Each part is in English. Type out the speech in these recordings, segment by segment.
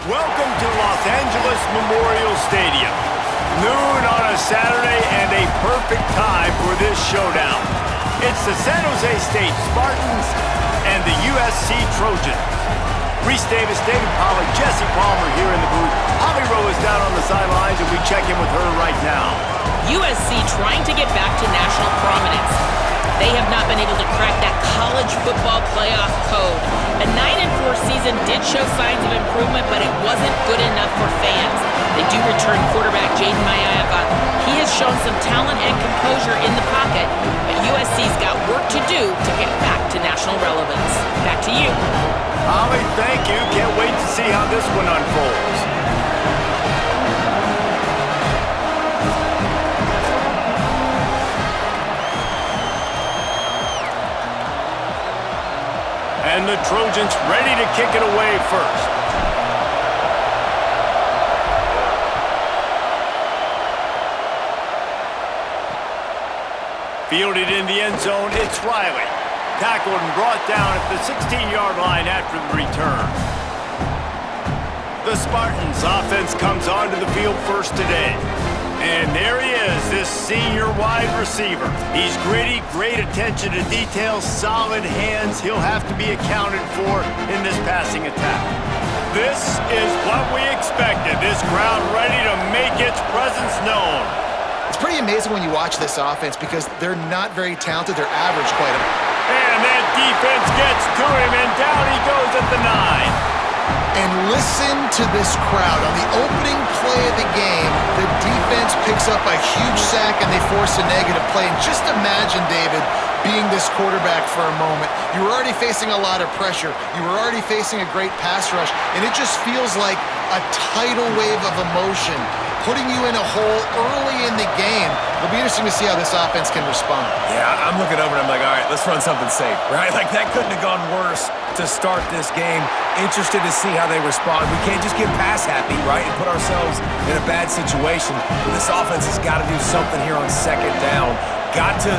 Welcome to Los Angeles Memorial Stadium. Noon on a Saturday and a perfect time for this showdown. It's the San Jose State Spartans and the USC Trojans. Reese Davis, David Pollack, Jesse Palmer here in the booth. Holly Rowe is down on the sidelines, and we check in with her right now. USC trying to get back to national prominence. They have not been able to crack that college football playoff code. A 9-4 season did show signs of improvement, but it wasn't good enough for fans. They do return quarterback Jayden Malava. He has shown some talent and composure in the pocket, but USC's got work to do to get back to national relevance. Back to you. Holly, thank you. Can't wait to see how this one unfolds. And the Trojans ready to kick it away first. Fielded in the end zone, it's Riley. Tackled and brought down at the 16-yard line after the return. The Spartans offense comes onto the field first today. And there he is, this senior wide receiver. He's gritty, great attention to detail, solid hands. He'll have to be accounted for in this passing attack. This is what we expected. This crowd ready to make its presence known. It's pretty amazing when you watch this offense because they're not very talented. They're average quite a bit. And that defense gets to him, and down he goes at the 9. And listen to this crowd. On the opening play of the game, the defense picks up a huge sack and they force a negative play. And just imagine, David, being this quarterback for a moment. You were already facing a lot of pressure. You were already facing a great pass rush. And it just feels like a tidal wave of emotion, putting you in a hole early in the game. It'll be interesting to see how this offense can respond. Yeah, I'm looking over and I'm like, all right, let's run something safe, right? Like, that couldn't have gone worse to start this game. Interested to see how they respond. We can't just get pass happy, right, and put ourselves in a bad situation. But this offense has got to do something here on second down. Got to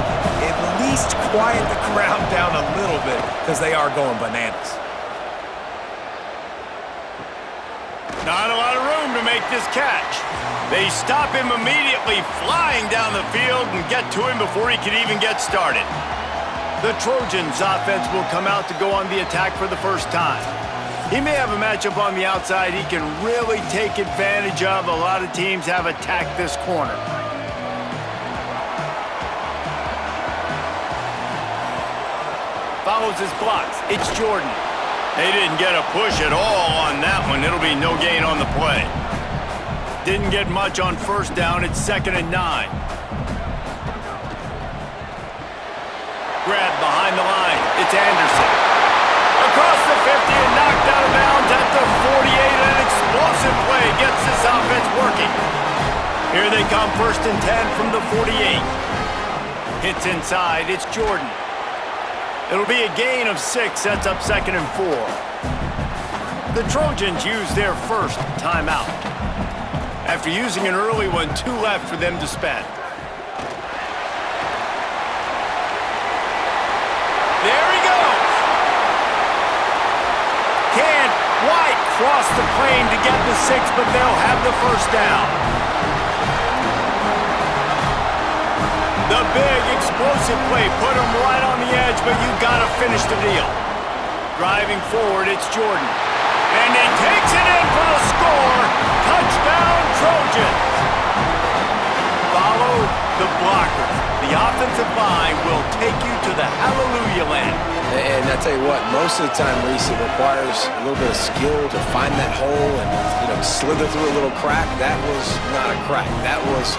at least quiet the crowd down a little bit because they are going bananas. Not a lot of room to make this catch. They stop him immediately, flying down the field, and get to him before he can even get started. The Trojans offense will come out to go on the attack for the first time. He may have a matchup on the outside he can really take advantage of. A lot of teams have attacked this corner. Follows his blocks. It's Jordan. They didn't get a push at all on that one. It'll be no gain on the play. Didn't get much on first down. It's 2nd and 9. Grabbed behind the line. It's Anderson. Across the 50 and knocked out of bounds at the 48. An explosive play gets this offense working. Here they come, 1st and 10 from the 48. Hits inside. It's Jordan. It'll be a gain of 6, sets up 2nd and 4. The Trojans use their first timeout. After using an early one, 2 left for them to spend. There he goes! Can't quite cross the plane to get the 6, but they'll have the first down. The big explosive play put him right on the edge, but you gotta finish the deal. Driving forward, it's Jordan. And he takes it in for the score. Touchdown, Trojans. Follow the blocker. The offensive line will take you to the hallelujah land. And I tell you what, most of the time, Reese, it requires a little bit of skill to find that hole and, slither through a little crack. That was not a crack. That was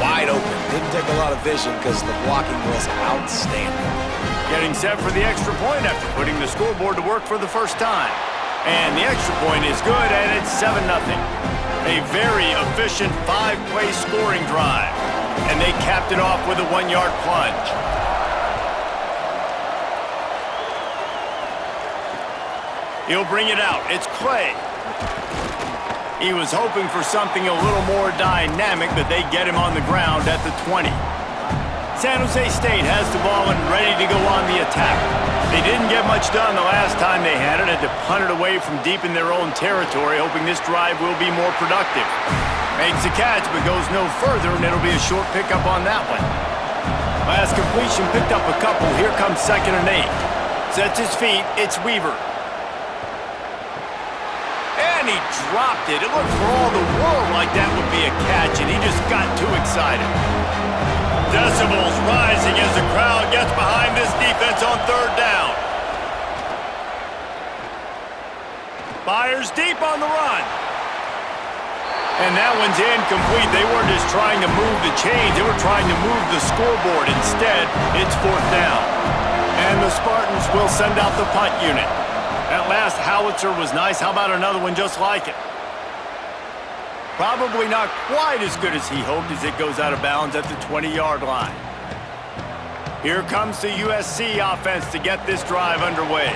wide open. Didn't take a lot of vision because the blocking was outstanding. Getting set for the extra point after putting the scoreboard to work for the first time. And the extra point is good, and it's 7-0. A very efficient 5-play scoring drive. And they capped it off with a 1-yard plunge. He'll bring it out. It's Clay. He was hoping for something a little more dynamic, but they get him on the ground at the 20. San Jose State has the ball and ready to go on the attack. They didn't get much done the last time they had it. Had to punt it away from deep in their own territory, hoping this drive will be more productive. Makes a catch, but goes no further, and it'll be a short pickup on that one. Last completion picked up a couple. Here comes 2nd and 8. Sets his feet. It's Weaver. And he dropped it. It looked for all the world like that would be a catch, and he just got too excited. Decibels rising as the crowd gets behind this defense on 3rd down. Fires deep on the run. And that one's incomplete. They weren't just trying to move the chains. They were trying to move the scoreboard. Instead, it's 4th down. And the Spartans will send out the punt unit. That last howitzer was nice. How about another one just like it? Probably not quite as good as he hoped as it goes out of bounds at the 20-yard line. Here comes the USC offense to get this drive underway.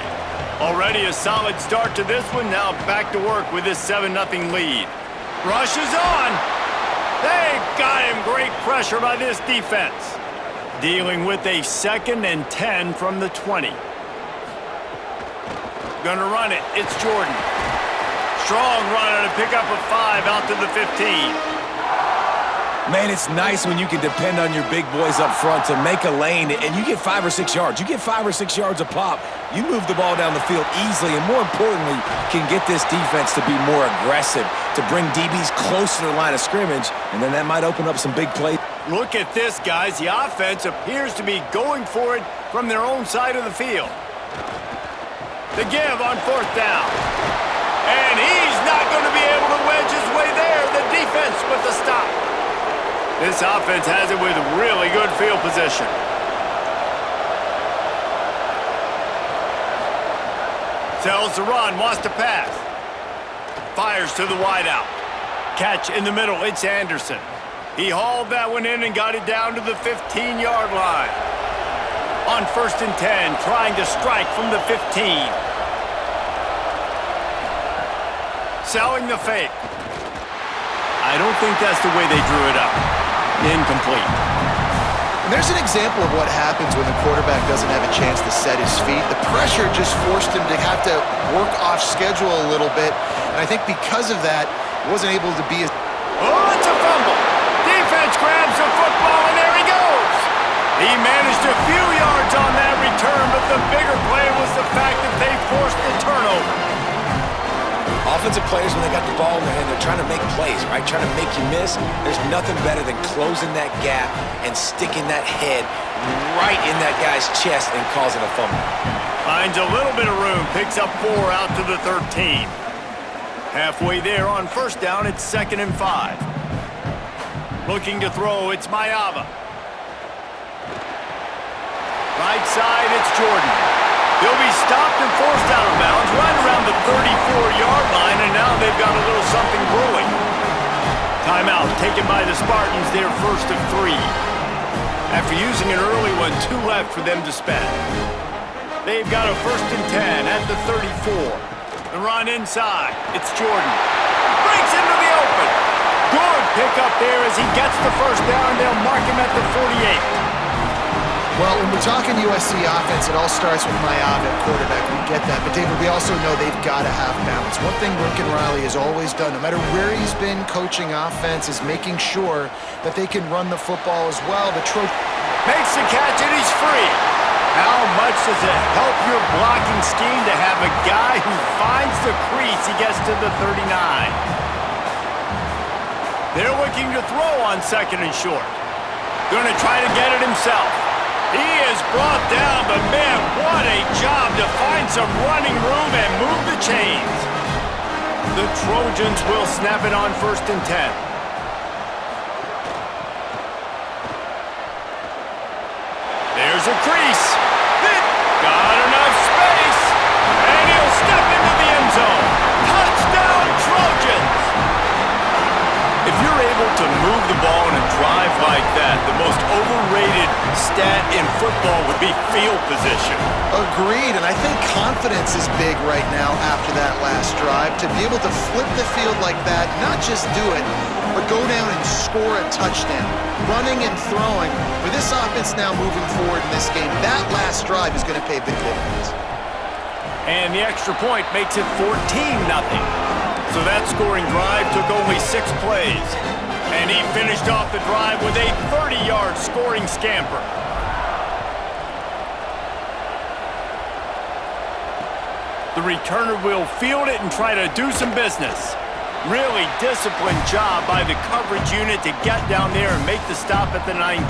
Already a solid start to this one. Now back to work with this 7-0 lead. Rush is on. They've got him. Great pressure by this defense. Dealing with a 2nd and 10 from the 20. Gonna run it. It's Jordan. Strong run to pick up a 5 out to the 15. Man, it's nice when you can depend on your big boys up front to make a lane, and you get 5 or 6 yards. You get 5 or 6 yards a pop. You move the ball down the field easily, and more importantly, can get this defense to be more aggressive, to bring DBs close to the line of scrimmage, and then that might open up some big plays. Look at this, guys. The offense appears to be going for it from their own side of the field. The give on 4th down. And he's not going to be able to wedge his way there. The defense with the stop. This offense has it with really good field position. Tells to run, wants to pass. Fires to the wideout. Catch in the middle, it's Anderson. He hauled that one in and got it down to the 15-yard line. On 1st and 10, trying to strike from the 15. Selling the fake. I don't think that's the way they drew it up. Incomplete. And there's an example of what happens when the quarterback doesn't have a chance to set his feet. The pressure just forced him to have to work off schedule a little bit. And I think because of that, he wasn't able to be as... Oh, it's a fumble. Defense grabs the football, and there he goes. He managed a few yards on that return, but the bigger play was the fact that they forced the turnover. Offensive players, when they got the ball in their hand, they're trying to make plays, right? Trying to make you miss. There's nothing better than closing that gap and sticking that head right in that guy's chest and causing a fumble. Finds a little bit of room, picks up 4 out to the 13. Halfway there on 1st down, it's 2nd and 5. Looking to throw, it's Malava. Right side, it's Jordan. He'll be stopped and forced out of bounds right around the 34-yard line, and now they've got a little something brewing. Timeout taken by the Spartans, their 1st of 3. After using an early one, 2 left for them to spend. They've got a 1st and 10 at the 34. The run inside, it's Jordan. Breaks into the open. Good pickup there as he gets the 1st down. They'll mark him at the 48. Well, when we're talking USC offense, it all starts with Malava at quarterback. We get that. But, David, we also know they've got to have balance. One thing Lincoln Riley has always done, no matter where he's been coaching offense, is making sure that they can run the football as well. The Trojans makes the catch, and he's free. How much does it help your blocking scheme to have a guy who finds the crease? He gets to the 39. They're looking to throw on 2nd and short. Going to try to get it himself. He is brought down, but man, what a job to find some running room and move the chains. The Trojans will snap it on 1st and 10. There's a crease. Got enough space. And he'll step into the end zone. Touchdown, Trojans! If you're able to move the ball in a drive like that, the most overrated stat in football would be field position. Agreed, and I think confidence is big right now after that last drive. To be able to flip the field like that, not just do it, but go down and score a touchdown. Running and throwing. For this offense now moving forward in this game, that last drive is going to pay big dividends. And the extra point makes it 14-0. So that scoring drive took only 6 plays. And he finished off the drive with a 30-yard scoring scamper. The returner will field it and try to do some business. Really disciplined job by the coverage unit to get down there and make the stop at the 19.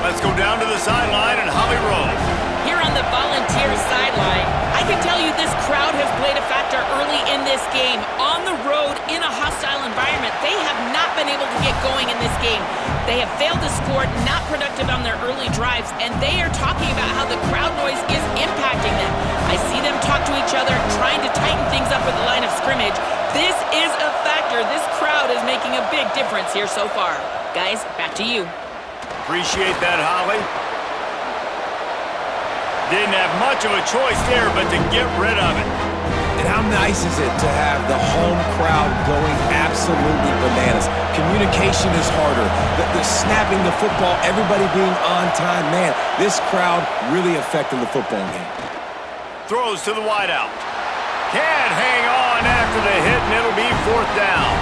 Let's go down to the sideline and Holly roll. Here on the Volunteer sideline, I can tell you this crowd has played a factor early in this game. On the road, in a hostile environment, they have not been able to get going in this game. They have failed to score, not productive on their early drives, and they are talking about how the crowd noise is impacting them. I see them talk to each other, trying to tighten things up at the line of scrimmage. This is a factor. This crowd is making a big difference here so far. Guys, back to you. Appreciate that, Holly. Didn't have much of a choice there, but to get rid of it. And how nice is it to have the home crowd going absolutely bananas? Communication is harder. The snapping the football, everybody being on time. Man, this crowd really affecting the football game. Throws to the wideout. Can't hang on after the hit, and it'll be 4th down.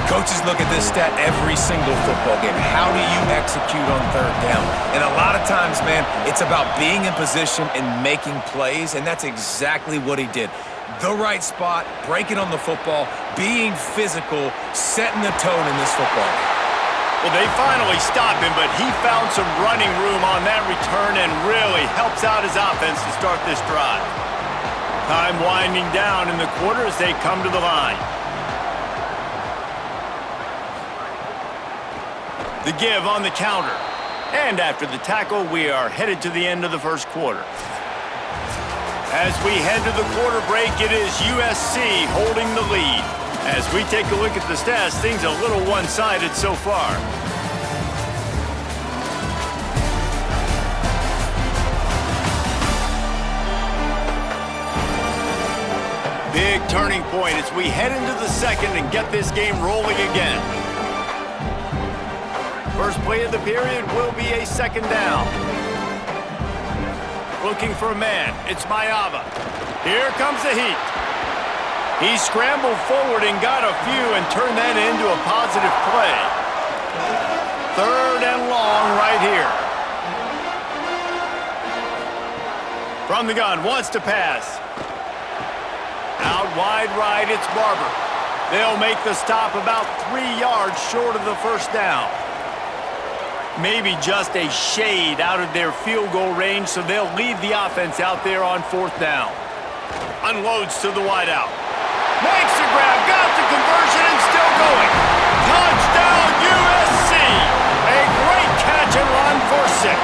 Coaches look at this stat every single football game. How do you execute on 3rd down? And a lot of times, man, it's about being in position and making plays, and that's exactly what he did. The right spot, breaking on the football, being physical, setting the tone in this football game. Well, they finally stopped him, but he found some running room on that return and really helps out his offense to start this drive. Time winding down in the quarter as they come to the line. The give on the counter. And after the tackle, we are headed to the end of the 1st quarter. As we head to the quarter break, it is USC holding the lead. As we take a look at the stats, things a little one-sided so far. Big turning point as we head into the 2nd and get this game rolling again. First play of the period will be a 2nd down. Looking for a man. It's Malava. Here comes the heat. He scrambled forward and got a few and turned that into a positive play. 3rd and long right here. From the gun, wants to pass. Out wide right, it's Barber. They'll make the stop about 3 yards short of the 1st down. Maybe just a shade out of their field goal range, so they'll leave the offense out there on 4th down. Unloads to the wideout. Makes the grab, got the conversion, and still going. Touchdown, USC! A great catch and run for 6.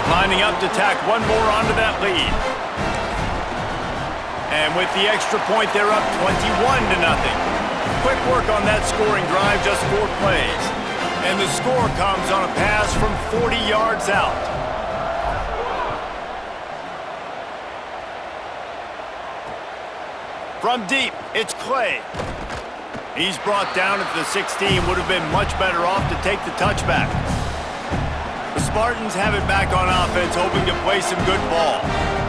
Lining up to tack one more onto that lead. And with the extra point, they're up 21-0. Quick work on that scoring drive, just 4 plays. And the score comes on a pass from 40 yards out. From deep, it's Clay. He's brought down at the 16, would have been much better off to take the touchback. The Spartans have it back on offense, hoping to play some good ball.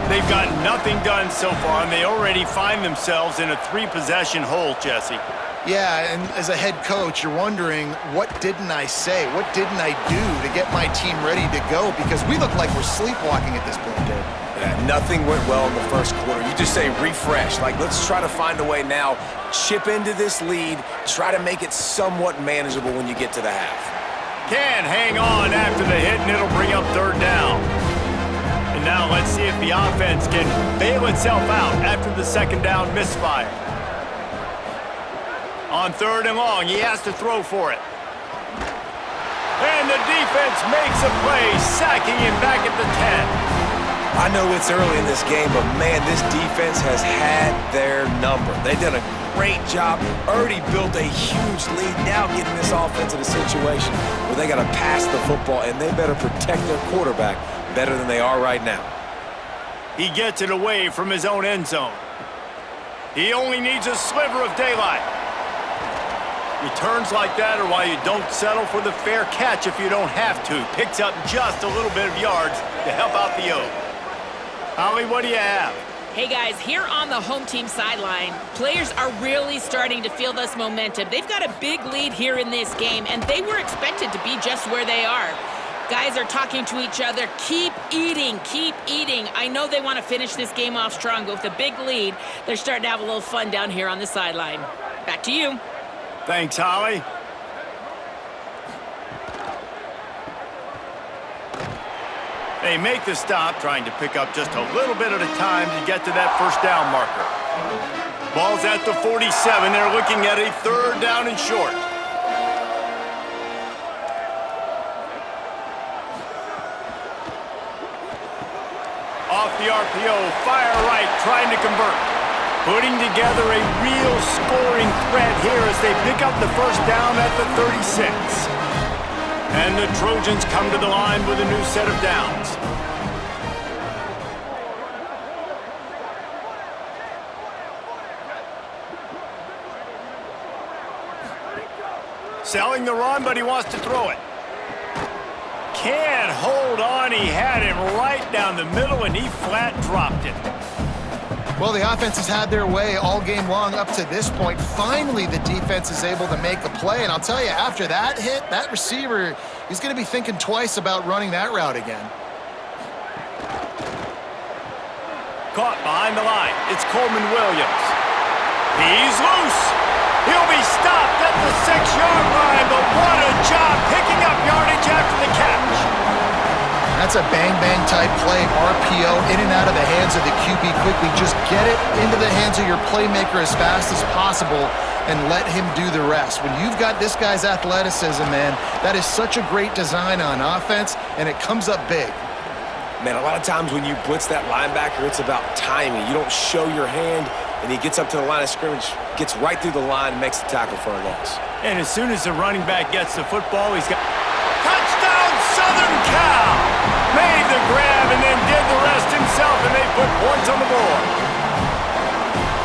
They've got nothing done so far, and they already find themselves in a 3-possession hole, Jesse. Yeah, and as a head coach, you're wondering, what didn't I say? What didn't I do to get my team ready to go? Because we look like we're sleepwalking at this point, Dave. Yeah, nothing went well in the 1st quarter. You just say refresh. Like, let's try to find a way now, chip into this lead, try to make it somewhat manageable when you get to the half. Can hang on after the hit, and it'll bring up 3rd down. And now let's see if the offense can bail itself out after the 2nd down misfire. On 3rd and long, he has to throw for it. And the defense makes a play, sacking him back at the 10. I know it's early in this game, but man, this defense has had their number. They've done a great job, already built a huge lead, now getting this offense in a situation where they got to pass the football, and they better protect their quarterback better than they are right now. He gets it away from his own end zone. He only needs a sliver of daylight. Returns like that are why you don't settle for the fair catch if you don't have to. Picks up just a little bit of yards to help out the O. Holly, what do you have? Hey guys, here on the home team sideline, players are really starting to feel this momentum. They've got a big lead here in this game, and they were expected to be just where they are. Guys are talking to each other, keep eating, keep eating. I know they want to finish this game off strong, but with a big lead, they're starting to have a little fun down here on the sideline. Back to you. Thanks, Holly. They make the stop, trying to pick up just a little bit at a time to get to that first down marker. Ball's at the 47. They're looking at a third down and short. Off the RPO, fire right, trying to convert. Putting together a real scoring threat here as they pick up the first down at the 36. And the Trojans come to the line with a new set of downs. Selling the run, but he wants to throw it. Can't hold on. He had him right down the middle, and he flat dropped it. Well, the offense has had their way all game long up to this point. Finally, the defense is able to make a play. And I'll tell you, after that hit, that receiver, he's going to be thinking twice about running that route again. Caught behind the line. It's Coleman Williams. He's loose. He'll be stopped at the 6-yard line, but what a job picking up yardage after the catch. That's a bang-bang type play, RPO, in and out of the hands of the QB quickly. Just get it into the hands of your playmaker as fast as possible and let him do the rest. When you've got this guy's athleticism, man, that is such a great design on offense, and it comes up big. Man, a lot of times when you blitz that linebacker, it's about timing. You don't show your hand, and he gets up to the line of scrimmage, gets right through the line, and makes the tackle for a loss. And as soon as the running back gets the football, he's got... Touchdown, Southern Cal! Made the grab and then did the rest himself, and they put points on the board.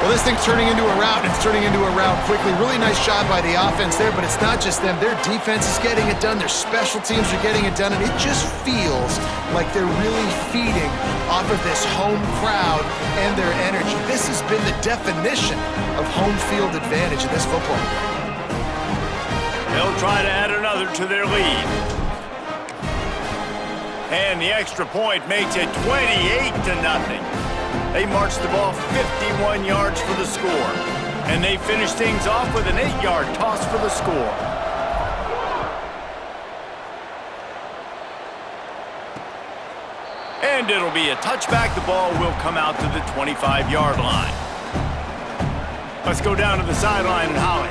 Well, this thing's turning into a rout, and it's turning into a rout quickly. Really nice job by the offense there, but it's not just them. Their defense is getting it done. Their special teams are getting it done, and it just feels like they're really feeding off of this home crowd and their energy. This has been the definition of home field advantage in this football game. They'll try to add another to their lead. And the extra point makes it 28-0. They march the ball 51 yards for the score. And they finish things off with an 8-yard toss for the score. And it'll be a touchback. The ball will come out to the 25-yard line. Let's go down to the sideline and Holly.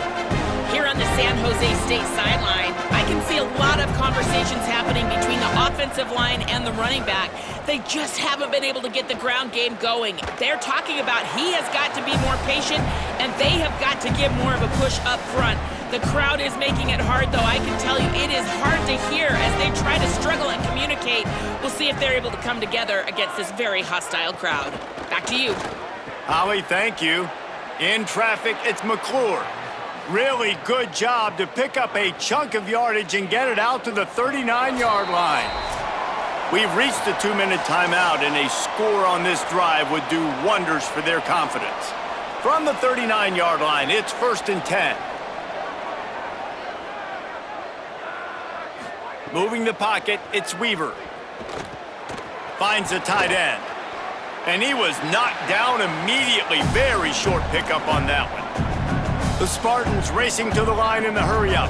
Here on the San Jose State sideline, I can see a lot of conversations happening between the offensive line and the running back. They just haven't been able to get the ground game going. They're talking about he has got to be more patient, and they have got to give more of a push up front. The crowd is making it hard, though. I can tell you it is hard to hear as they try to struggle and communicate. We'll see if they're able to come together against this very hostile crowd. Back to you. Holly, thank you. In traffic, it's McClure. Really good job to pick up a chunk of yardage and get it out to the 39-yard line. We've reached the 2-minute timeout, and a score on this drive would do wonders for their confidence. From the 39-yard line, it's 1st and 10. Moving the pocket, it's Weaver. Finds a tight end. And he was knocked down immediately. Very short pickup on that one. The Spartans racing to the line in the hurry-up.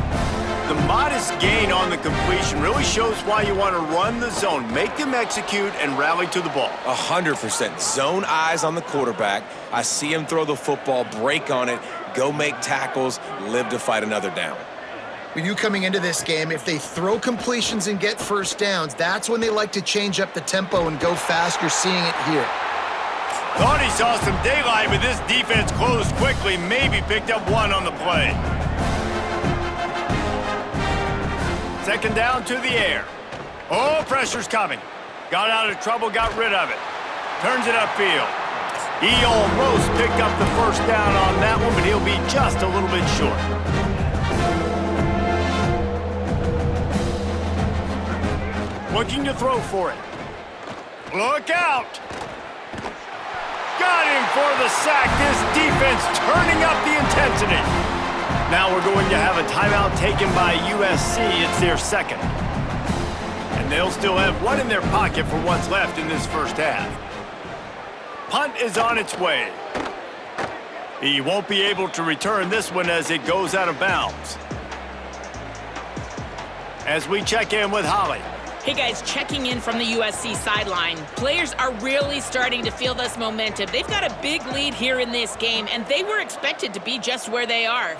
The modest gain on the completion really shows why you want to run the zone. Make them execute and rally to the ball. 100%. Zone eyes on the quarterback. I see him throw the football, break on it, go make tackles, live to fight another down. We knew coming into this game, if they throw completions and get first downs, that's when they like to change up the tempo and go fast. You're seeing it here. Thought he saw some daylight, but this defense closed quickly, maybe picked up one on the play. Second down to the air. Oh, pressure's coming. Got out of trouble, got rid of it. Turns it upfield. He almost picked up the first down on that one, but he'll be just a little bit short. Looking to throw for it. Look out! Got him for the sack. This defense turning up the intensity. Now we're going to have a timeout taken by USC. It's their second. And they'll still have one in their pocket for what's left in this first half. Punt is on its way. He won't be able to return this one as it goes out of bounds. As we check in with Holly. Hey guys, checking in from the USC sideline. Players are really starting to feel this momentum. They've got a big lead here in this game, and they were expected to be just where they are.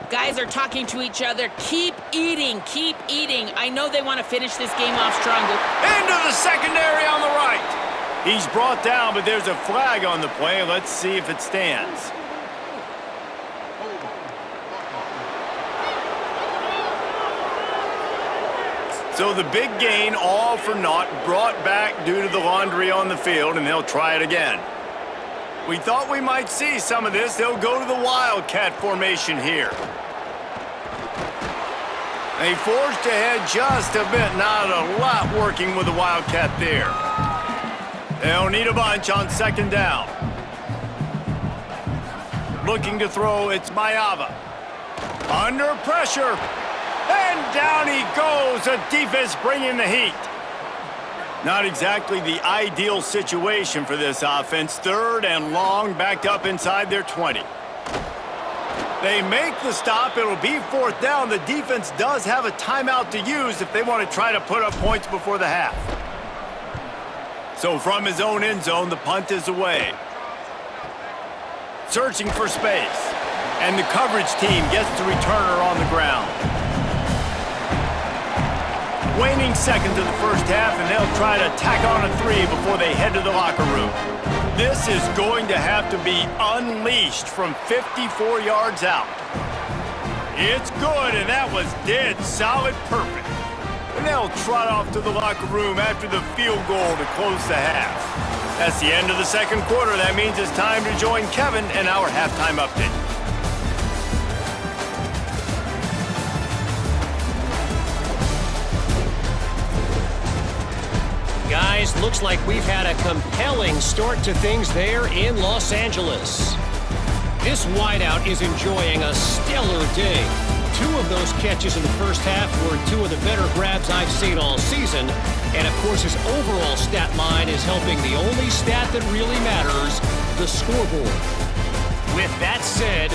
Guys are talking to each other. Keep eating, keep eating. I know they want to finish this game off strong. Into the secondary on the right. He's brought down, but there's a flag on the play. Let's see if it stands. So the big gain, all for naught, brought back due to the laundry on the field, and they'll try it again. We thought we might see some of this. They'll go to the Wildcat formation here. They forged ahead just a bit. Not a lot working with the Wildcat there. They'll need a bunch on second down. Looking to throw, it's Malava. Under pressure. And down he goes. The defense bringing the heat. Not exactly the ideal situation for this offense. Third and long, backed up inside their 20. They make the stop. It'll be fourth down. The defense does have a timeout to use if they want to try to put up points before the half. So from his own end zone, the punt is away. Searching for space. And the coverage team gets the returner on the ground. Waning seconds of the first half, and they'll try to tack on a 3 before they head to the locker room. This is going to have to be unleashed from 54 yards out. It's good, and that was dead solid perfect. And they'll trot off to the locker room after the field goal to close the half. That's the end of the second quarter. That means it's time to join Kevin in our halftime update. Guys, looks like we've had a compelling start to things there in Los Angeles. This wideout is enjoying a stellar day. 2 of those catches in the first half were 2 of the better grabs I've seen all season. And, of course, his overall stat line is helping the only stat that really matters, the scoreboard. With that said,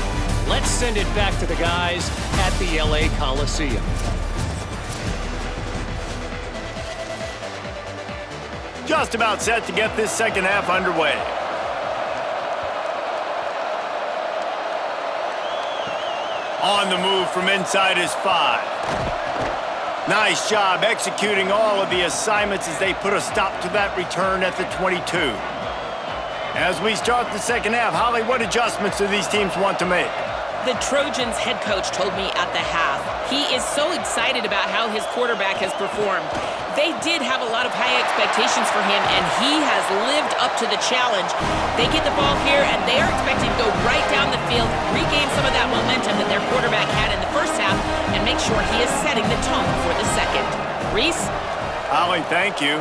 let's send it back to the guys at the LA Coliseum. Just about set to get this second half underway. On the move from inside his 5. Nice job executing all of the assignments as they put a stop to that return at the 22. As we start the second half, Holly, what adjustments do these teams want to make? The Trojans head coach told me at the half, he is so excited about how his quarterback has performed. They did have a lot of high expectations for him, and he has lived up to the challenge. They get the ball here, and they are expected to go right down the field, regain some of that momentum that their quarterback had in the first half, and make sure he is setting the tone for the second. Reese? Holly, thank you.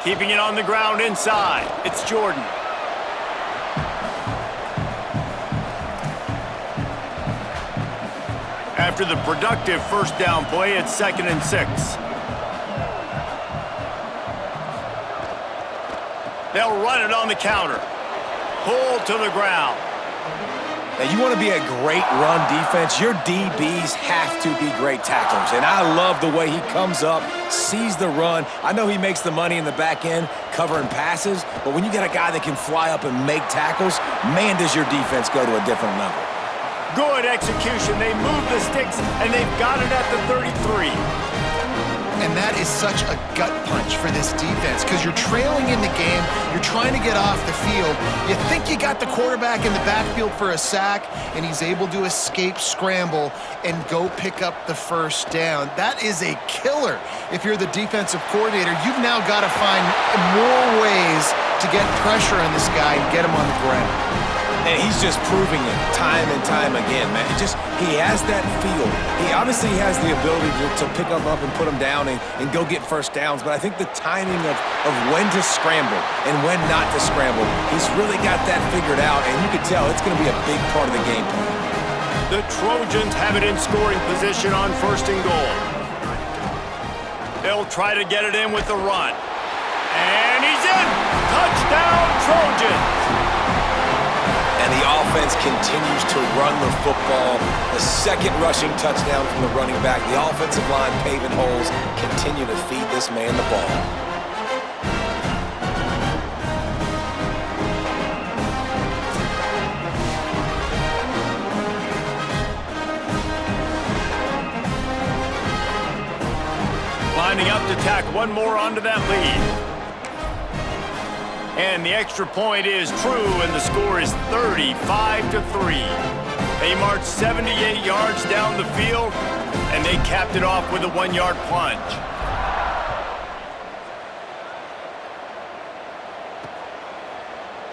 Keeping it on the ground inside. It's Jordan. After the productive first down play, it's 2nd and 6. They'll run it on the counter. Pull to the ground. Now, you want to be a great run defense, your DBs have to be great tacklers. And I love the way he comes up, sees the run. I know he makes the money in the back end covering passes, but when you got a guy that can fly up and make tackles, man, does your defense go to a different level. Good execution. They move the sticks, and they've got it at the 33. And that is such a gut punch for this defense because you're trailing in the game. You're trying to get off the field. You think you got the quarterback in the backfield for a sack, and he's able to escape scramble and go pick up the first down. That is a killer. If you're the defensive coordinator, you've now got to find more ways to get pressure on this guy and get him on the ground. And he's just proving it time and time again, man. He has that feel. He obviously has the ability to pick him up and put him down and go get first downs, but I think the timing of when to scramble and when not to scramble, he's really got that figured out, and you can tell it's going to be a big part of the game plan. The Trojans have it in scoring position on 1st and goal. They'll try to get it in with the run. And he's in! Touchdown, Trojans! And the offense continues to run the football. The second rushing touchdown from the running back. The offensive line paving holes. Continue to feed this man the ball. Lining up to tack one more onto that lead. And the extra point is true, and the score is 35-3. They marched 78 yards down the field, and they capped it off with a 1-yard plunge.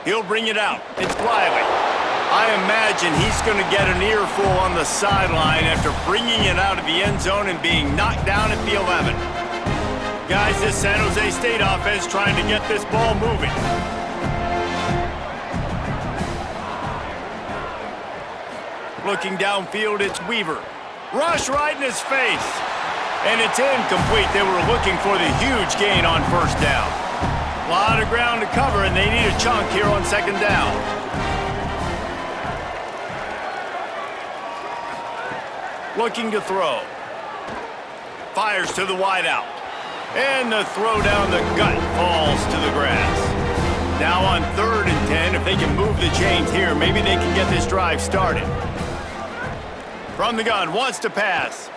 He'll bring it out. It's Riley. I imagine he's going to get an earful on the sideline after bringing it out of the end zone and being knocked down at the 11. Guys, this San Jose State offense trying to get this ball moving. Looking downfield, it's Weaver. Rush right in his face. And it's incomplete. They were looking for the huge gain on 1st down. A lot of ground to cover, and they need a chunk here on 2nd down. Looking to throw. Fires to the wideout. And the throw down the gut falls to the grass. Now on 3rd and 10, if they can move the chains here, maybe they can get this drive started. From the gun, wants to pass.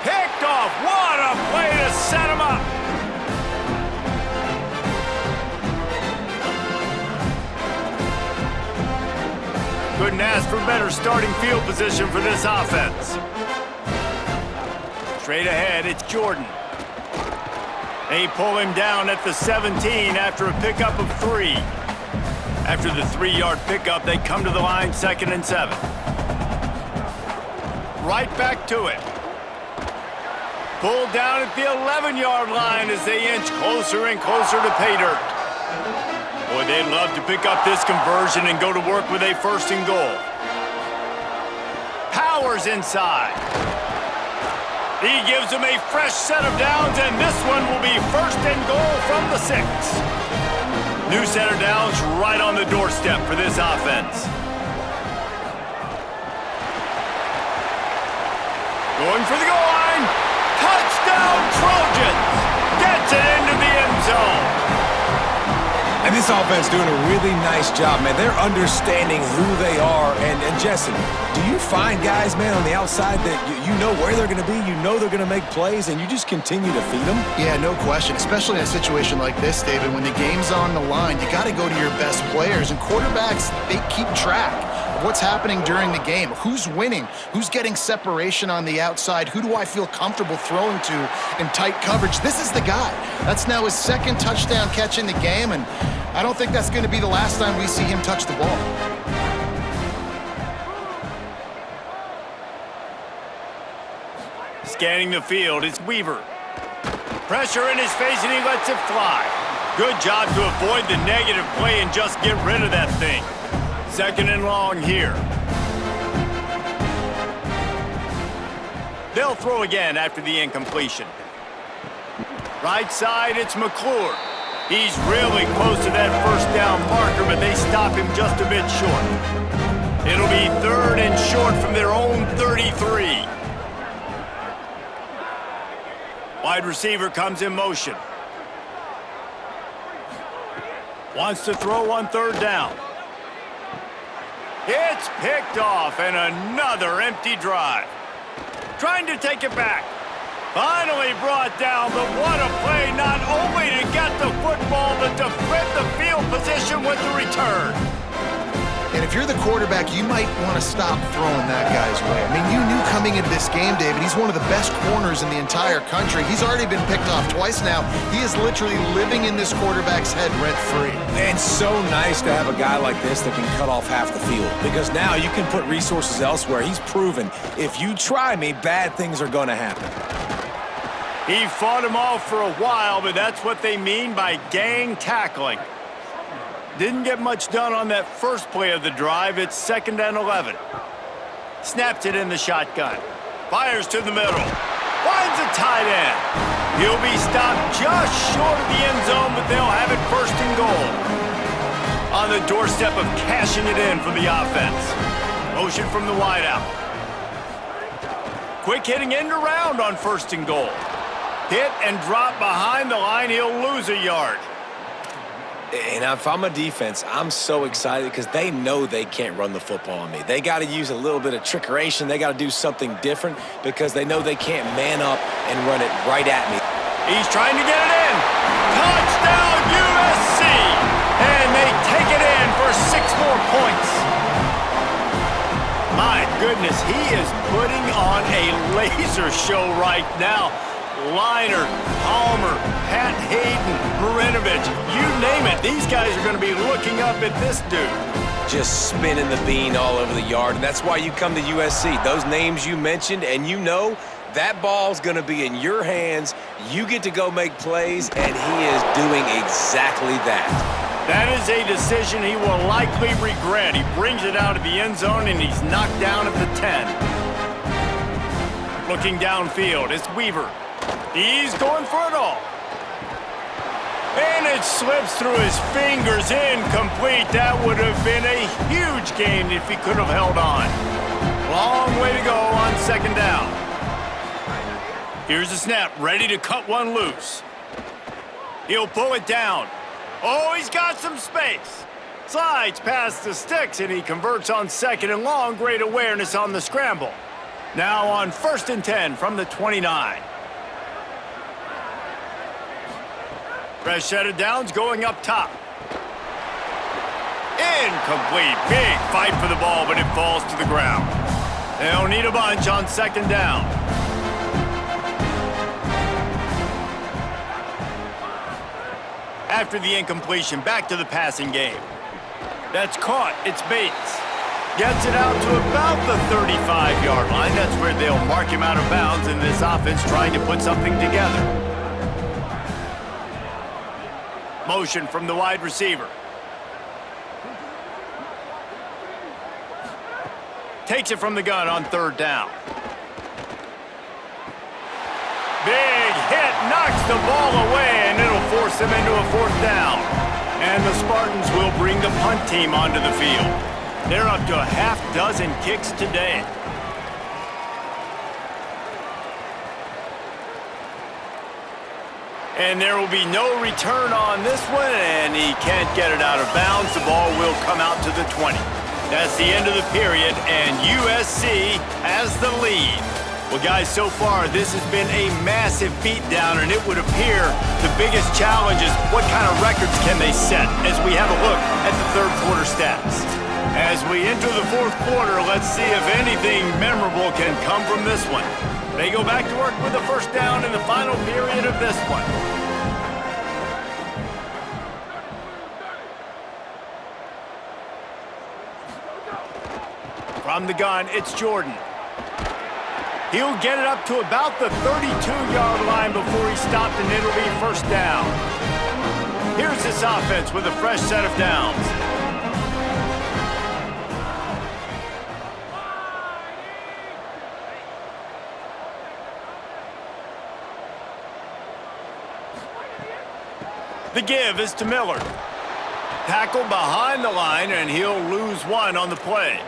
Picked off. What a play to set him up. Couldn't ask for better starting field position for this offense. Straight ahead, it's Jordan. They pull him down at the 17 after a pickup of 3. After the 3-yard pickup, they come to the line 2nd and 7. Right back to it. Pulled down at the 11-yard line as they inch closer and closer to pay dirt. Boy, they'd love to pick up this conversion and go to work with a 1st and goal. Powers inside. He gives them a fresh set of downs, and this one will be 1st and goal from the 6. New set of downs right on the doorstep for this offense. Going for the goal line. Touchdown, Trojans! Gets it into the end zone. And this offense doing a really nice job, man. They're understanding who they are. And Justin, do you find guys, man, on the outside that you know where they're going to be, you know they're going to make plays, and you just continue to feed them? Yeah, no question, especially in a situation like this, David. When the game's on the line, you got to go to your best players. And quarterbacks, they keep track of what's happening during the game. Who's winning? Who's getting separation on the outside? Who do I feel comfortable throwing to in tight coverage? This is the guy. That's now his 2nd touchdown catch in the game, and I don't think that's going to be the last time we see him touch the ball. Scanning the field, it's Weaver. Pressure in his face, and he lets it fly. Good job to avoid the negative play and just get rid of that thing. 2nd and long here. They'll throw again after the incompletion. Right side, it's McClure. He's really close to that 1st down marker, but they stop him just a bit short. It'll be 3rd and short from their own 33. Wide receiver comes in motion. Wants to throw on 3rd down. It's picked off, and another empty drive. Trying to take it back. Finally brought down, but what a play, not only to get the football, but to flip the field position with the return. And if you're the quarterback, you might want to stop throwing that guy's way. I mean, you knew coming into this game, David, he's one of the best corners in the entire country. He's already been picked off twice now. He is literally living in this quarterback's head rent-free. And so nice to have a guy like this that can cut off half the field, because now you can put resources elsewhere. He's proven if you try me, bad things are going to happen. He fought him off for a while, but that's what they mean by gang tackling. Didn't get much done on that first play of the drive. It's 2nd and 11. Snaps it in the shotgun. Fires to the middle. Finds a tight end. He'll be stopped just short of the end zone, but they'll have it 1st and goal. On the doorstep of cashing it in for the offense. Motion from the wideout. Quick hitting end around on 1st and goal. Hit and drop behind the line. He'll lose a yard. And if I'm a defense, I'm so excited because they know they can't run the football on me. They got to use a little bit of trickeration. They got to do something different because they know they can't man up and run it right at me. He's trying to get it in. Touchdown, USC! And they take it in for 6 more points. My goodness, he is putting on a laser show right now. Liner, Palmer, Pat Hayden, Marinovich, you name it. These guys are going to be looking up at this dude. Just spinning the bean all over the yard, and that's why you come to USC. Those names you mentioned, and you know that ball's going to be in your hands. You get to go make plays, and he is doing exactly that. That is a decision he will likely regret. He brings it out of the end zone, and he's knocked down at the 10. Looking downfield, it's Weaver. He's going for it all. And it slips through his fingers, incomplete. That would have been a huge gain if he could have held on. Long way to go on 2nd down. Here's the snap, ready to cut one loose. He'll pull it down. Oh, he's got some space. Slides past the sticks, and he converts on 2nd and long. Great awareness on the scramble. Now on 1st and 10 from the 29. Fresh set of downs going up top. Incomplete. Big fight for the ball, but it falls to the ground. They'll need a bunch on 2nd down. After the incompletion, back to the passing game. That's caught. It's Bates. Gets it out to about the 35-yard line. That's where they'll mark him out of bounds in this offense trying to put something together. Motion from the wide receiver. Takes it from the gun on 3rd down. Big hit, knocks the ball away, and it'll force them into a 4th down. And the Spartans will bring the punt team onto the field. They're up to a half-dozen kicks today. And there will be no return on this one, and he can't get it out of bounds. The ball will come out to the 20. That's the end of the period, and USC has the lead. Well, guys, so far, this has been a massive beatdown, and it would appear the biggest challenge is what kind of records can they set as we have a look at the 3rd quarter stats. As we enter the 4th quarter, let's see if anything memorable can come from this one. They go back to work with the 1st down in the final period of this one. From the gun, it's Jordan. He'll get it up to about the 32-yard line before he's stopped, and it'll be 1st down. Here's this offense with a fresh set of downs. The give is to Miller. Tackle behind the line, and he'll lose 1 on the play.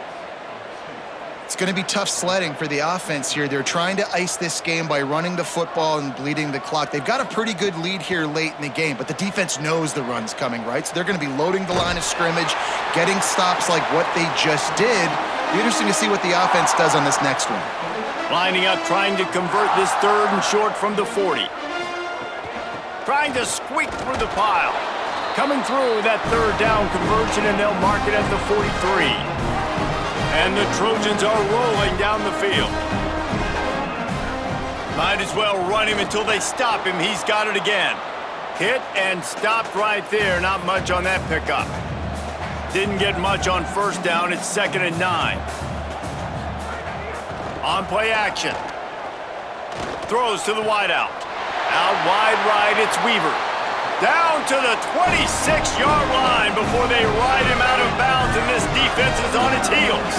It's going to be tough sledding for the offense here. They're trying to ice this game by running the football and bleeding the clock. They've got a pretty good lead here late in the game, but the defense knows the run's coming, right? So they're going to be loading the line of scrimmage, getting stops like what they just did. Be interesting to see what the offense does on this next one. Lining up, trying to convert this 3rd and short from the 40. Trying to squeak through the pile. Coming through that 3rd down conversion, and they'll mark it at the 43. And the Trojans are rolling down the field. Might as well run him until they stop him. He's got it again. Hit and stopped right there. Not much on that pickup. Didn't get much on 1st down. It's 2nd and 9. On play action. Throws to the wideout. Out wide right, it's Weaver. Down to the 26-yard line before they ride him out of bounds, and this defense is on its heels.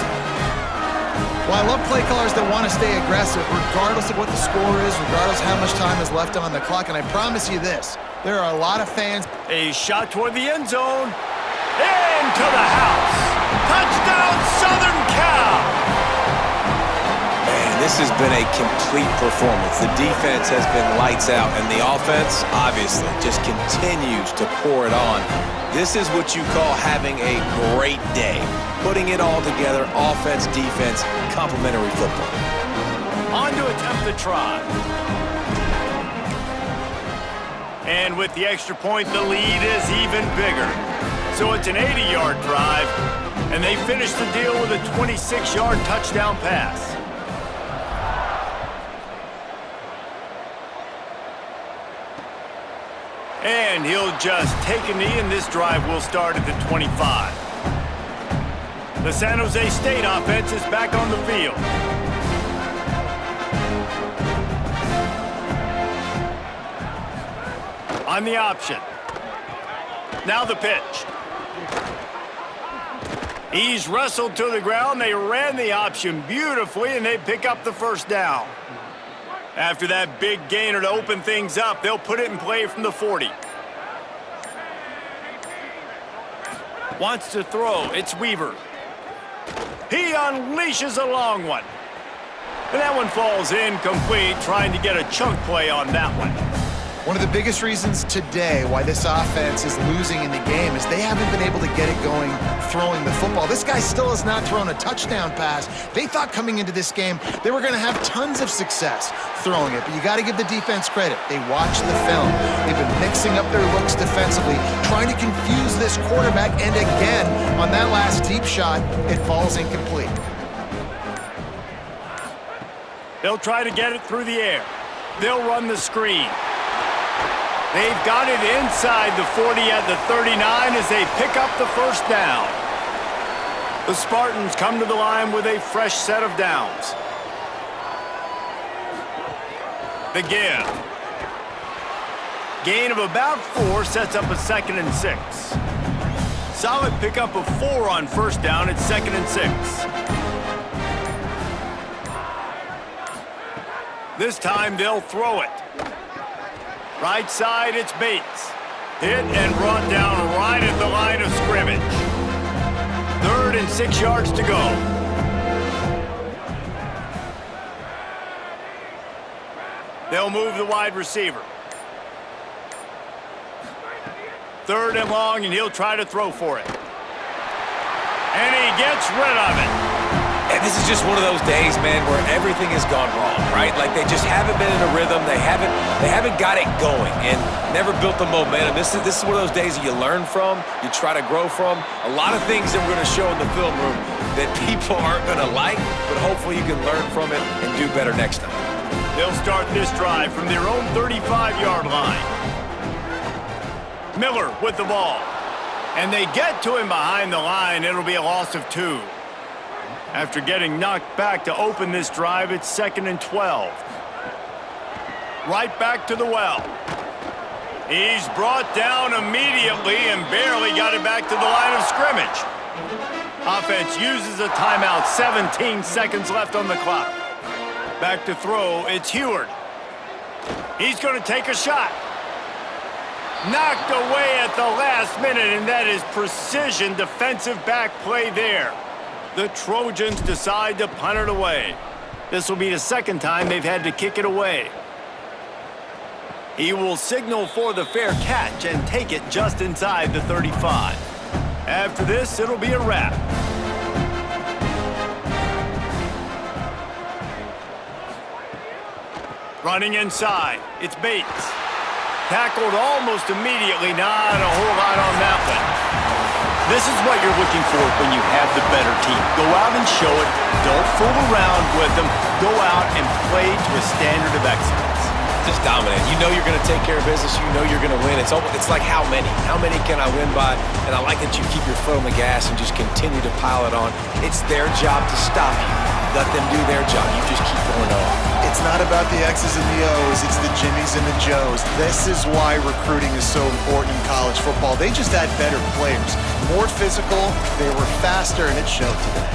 Well, I love play callers that want to stay aggressive, regardless of what the score is, regardless of how much time is left on the clock. And I promise you this, there are a lot of fans. A shot toward the end zone. Into the house. Touchdown, Southern Cal. Man, this has been a complete performance. The defense has been lights out, and the offense, obviously, just continues to pour it on. This is what you call having a great day. Putting it all together, offense, defense, complementary football. On to attempt the try. And with the extra point, the lead is even bigger. So it's an 80-yard drive, and they finish the deal with a 26-yard touchdown pass. And he'll just take a knee, and this drive will start at the 25. The San Jose State offense is back on the field. On the option. Now the pitch. He's wrestled to the ground. They ran the option beautifully, and they pick up the 1st down. After that big gainer to open things up, they'll put it in play from the 40. Wants to throw. It's Weaver. He unleashes a long one. And that one falls incomplete, trying to get a chunk play on that one. One of the biggest reasons today why this offense is losing in the game is they haven't been able to get it going throwing the football. This guy still has not thrown a touchdown pass. They thought coming into this game they were going to have tons of success throwing it, but you got to give the defense credit. They watched the film. They've been mixing up their looks defensively, trying to confuse this quarterback, and again, on that last deep shot, it falls incomplete. They'll try to get it through the air. They'll run the screen. They've got it inside the 40 at the 39 as they pick up the 1st down. The Spartans come to the line with a fresh set of downs. The give. Gain of about 4 sets up a 2nd and 6. Solid pickup of 4 on 1st down. It's 2nd and 6. This time they'll throw it. Right side, it's Bates. Hit and brought down right at the line of scrimmage. 3rd and 6 yards to go. They'll move the wide receiver. 3rd and long, and he'll try to throw for it. And he gets rid of it. And this is just one of those days, man, where everything has gone wrong, right? Like they just haven't been in a rhythm. They haven't got it going and never built the momentum. This is one of those days that you learn from, you try to grow from. A lot of things that we're going to show in the film room that people aren't going to like, but hopefully you can learn from it and do better next time. They'll start this drive from their own 35-yard line. Miller with the ball. And they get to him behind the line. It'll be a loss of 2. After getting knocked back to open this drive, it's 2nd and 12. Right back to the well. He's brought down immediately and barely got it back to the line of scrimmage. Offense uses a timeout, 17 seconds left on the clock. Back to throw, it's Heward. He's going to take a shot. Knocked away at the last minute, and that is precision defensive back play there. The Trojans decide to punt it away. This will be the second time they've had to kick it away. He will signal for the fair catch and take it just inside the 35. After this, it'll be a wrap. Running inside, it's Bates. Tackled almost immediately, not a whole lot on that one. This is what you're looking for when you have the better team. Go out and show it. Don't fool around with them. Go out and play to a standard of excellence. Just dominant. You know you're going to take care of business. You know you're going to win. It's like how many? How many can I win by? And I like that you keep your foot on the gas and just continue to pile it on. It's their job to stop you. Let them do their job. You just keep going on. It's not about the X's and the O's. It's the Jimmies and the Joes. This is why recruiting is so important in college football. They just had better players. More physical. They were faster, and it showed today.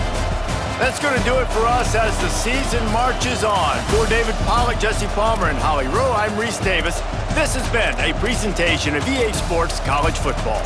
That's going to do it for us as the season marches on. For David Pollack, Jesse Palmer, and Holly Rowe, I'm Reese Davis. This has been a presentation of EA Sports College Football.